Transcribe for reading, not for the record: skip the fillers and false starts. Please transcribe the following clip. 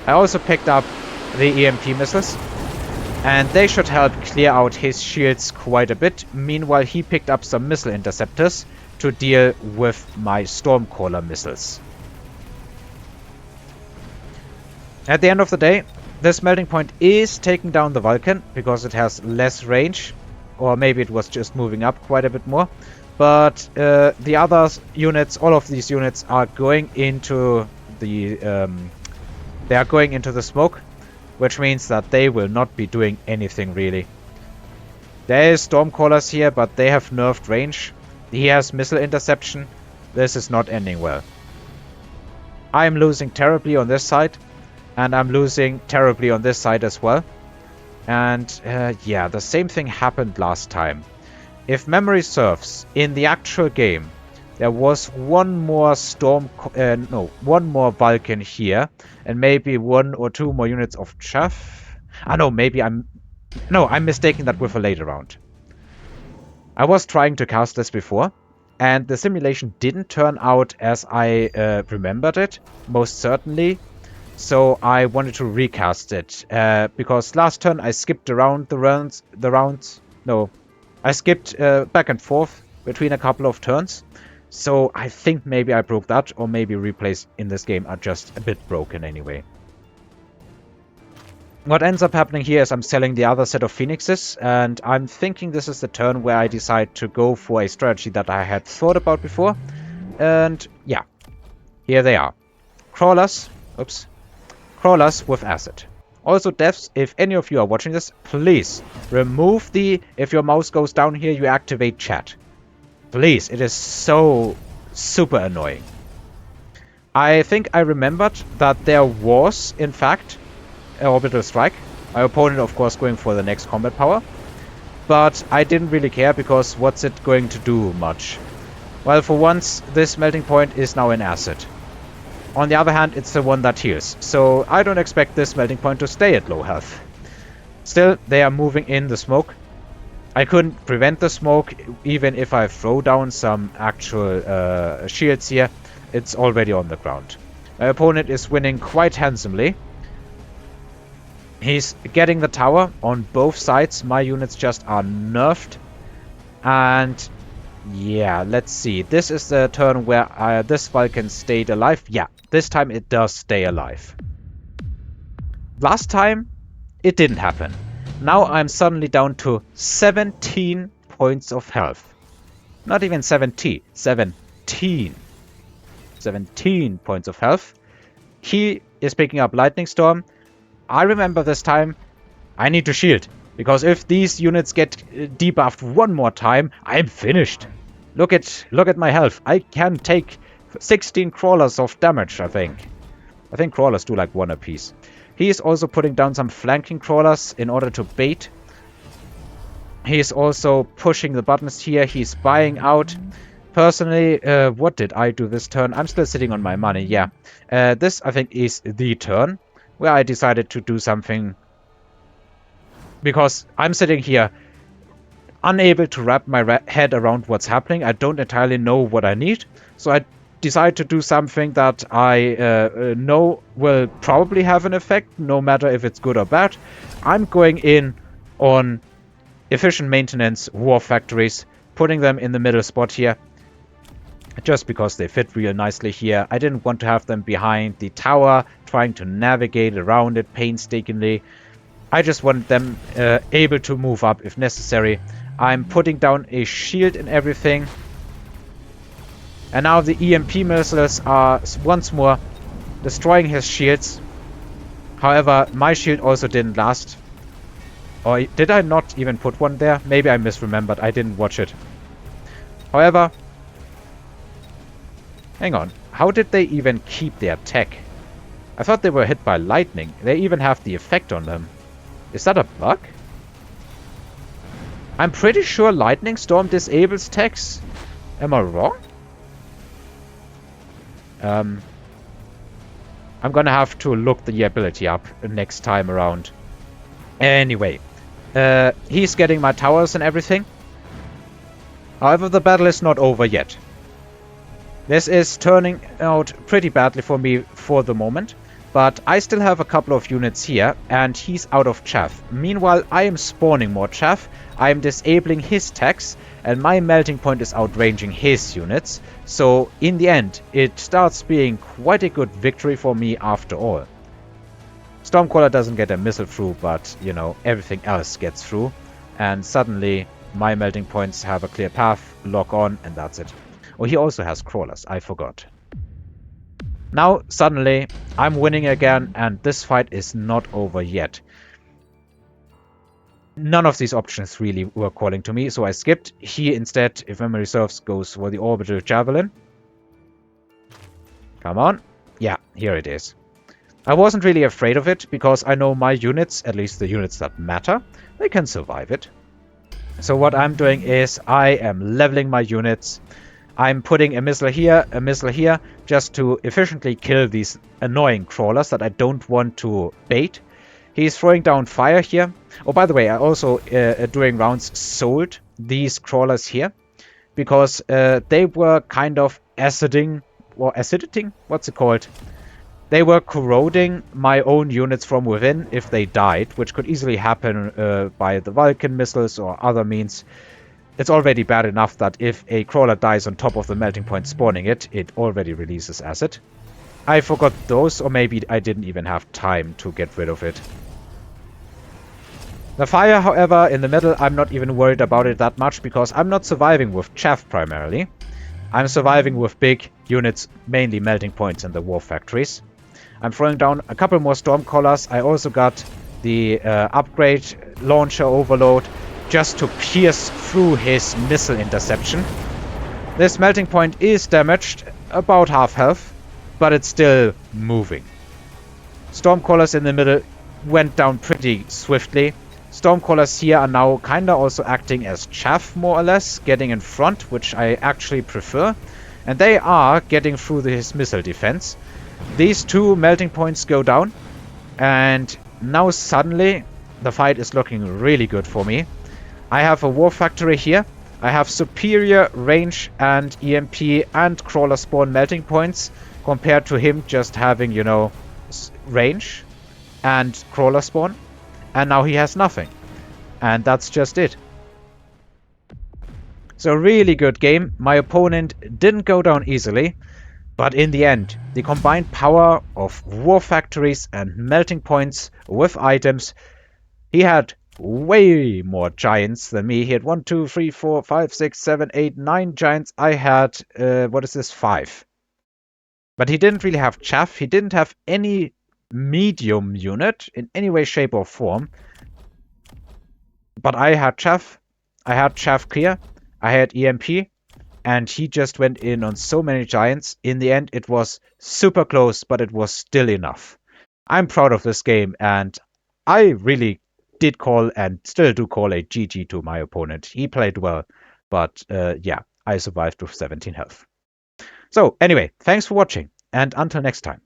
I also picked up the EMP missiles, and they should help clear out his shields quite a bit. Meanwhile, he picked up some missile interceptors to deal with my Stormcaller missiles. At the end of the day, this melting point is taking down the Vulcan because it has less range, or maybe it was just moving up quite a bit more. But the other units, all of these units, are going into the smoke, which means that they will not be doing anything really. There is Stormcallers here, but they have nerfed range. He has missile interception. This is not ending well. I am losing terribly on this side, and I'm losing terribly on this side as well. And yeah, the same thing happened last time. If memory serves, in the actual game, there was one more one more Vulcan here, and maybe 1 or 2 more units of chaff. I'm mistaking that with a later round. I was trying to cast this before, and the simulation didn't turn out as I remembered it, most certainly. So I wanted to recast it, because last turn I skipped around the rounds. I skipped back and forth between a couple of turns. So I think maybe I broke that, or maybe replays in this game are just a bit broken anyway. What ends up happening here is I'm selling the other set of Phoenixes, and I'm thinking this is the turn where I decide to go for a strategy that I had thought about before. And yeah, here they are. Crawlers with acid. Also, devs, if any of you are watching this, please remove if your mouse goes down here, you activate chat. Please, it is so super annoying. I think I remembered that there was, in fact, an orbital strike. My opponent, of course, going for the next combat power. But I didn't really care, because what's it going to do much? Well, for once, this melting point is now in acid. On the other hand, it's the one that heals, so I don't expect this melting point to stay at low health. Still, they are moving in the smoke. I couldn't prevent the smoke, even if I throw down some actual shields here. It's already on the ground. My opponent is winning quite handsomely. He's getting the tower on both sides. My units just are nerfed. And yeah, let's see. This is the turn where this Vulcan stayed alive. Yeah, this time it does stay alive. Last time, it didn't happen. Now I'm suddenly down to 17 points of health. Not even 70, 17. 17 points of health. He is picking up Lightning Storm. I remember this time, I need to shield. Because if these units get debuffed one more time, I'm finished. Look at my health. I can take 16 crawlers of damage, I think. I think crawlers do like 1 apiece. He is also putting down some flanking crawlers in order to bait. He is also pushing the buttons here. He's buying out. Personally, what did I do this turn? I'm still sitting on my money, yeah. This, I think, is the turn where I decided to do something. Because I'm sitting here unable to wrap my head around what's happening. I don't entirely know what I need. So I decide to do something that I know will probably have an effect, no matter if it's good or bad. I'm going in on efficient maintenance war factories, putting them in the middle spot here. Just because they fit real nicely here. I didn't want to have them behind the tower, trying to navigate around it painstakingly. I just want them able to move up if necessary. I'm putting down a shield and everything. And now the EMP missiles are once more destroying his shields. However, my shield also didn't last. Or did I not even put one there? Maybe I misremembered. I didn't watch it. However, hang on. How did they even keep their tech? I thought they were hit by lightning. They even have the effect on them. Is that a bug? I'm pretty sure Lightning Storm disables techs. Am I wrong? I'm gonna have to look the ability up next time around. Anyway, he's getting my towers and everything. However, the battle is not over yet. This is turning out pretty badly for me for the moment. But I still have a couple of units here, and he's out of chaff. Meanwhile, I am spawning more chaff, I am disabling his tax, and my melting point is outranging his units. So in the end, it starts being quite a good victory for me after all. Stormcaller doesn't get a missile through, but, you know, everything else gets through. And suddenly, my melting points have a clear path, lock on, and that's it. Oh, he also has crawlers, I forgot. Now, suddenly, I'm winning again, and this fight is not over yet. None of these options really were calling to me, so I skipped. He instead, if memory serves, goes for the orbital javelin. Come on. Yeah, here it is. I wasn't really afraid of it, because I know my units, at least the units that matter, they can survive it. So what I'm doing is I am leveling my units. I'm putting a missile here, just to efficiently kill these annoying crawlers that I don't want to bait. He's throwing down fire here. Oh, by the way, I also, during rounds, sold these crawlers here, because they were kind of aciditing? What's it called? They were corroding my own units from within if they died, which could easily happen by the Vulcan missiles or other means. It's already bad enough that if a crawler dies on top of the melting point spawning it, it already releases acid. I forgot those, or maybe I didn't even have time to get rid of it. The fire, however, in the middle, I'm not even worried about it that much, because I'm not surviving with chaff primarily. I'm surviving with big units, mainly melting points in the war factories. I'm throwing down a couple more Stormcallers. I also got the upgrade launcher overload just to pierce through his missile interception. This melting point is damaged, about half health, but it's still moving. Stormcallers in the middle went down pretty swiftly. Stormcallers here are now kinda also acting as chaff, more or less, getting in front, which I actually prefer. And they are getting through his missile defense. These two melting points go down, and now suddenly the fight is looking really good for me. I have a war factory here. I have superior range and EMP and crawler spawn melting points compared to him just having, you know, range and crawler spawn. And now he has nothing. And that's just it. So really good game. My opponent didn't go down easily. But in the end, the combined power of war factories and melting points with items, he had way more giants than me. He had 1, 2, 3, 4, 5, 6, 7, 8, 9 giants. I had, 5. But he didn't really have chaff. He didn't have any medium unit in any way, shape, or form. But I had chaff. I had chaff clear. I had EMP. And he just went in on so many giants. In the end, it was super close, but it was still enough. I'm proud of this game, and I really did call and still do call a GG to my opponent. He played well, but yeah, I survived with 17 health. So anyway, thanks for watching, and until next time.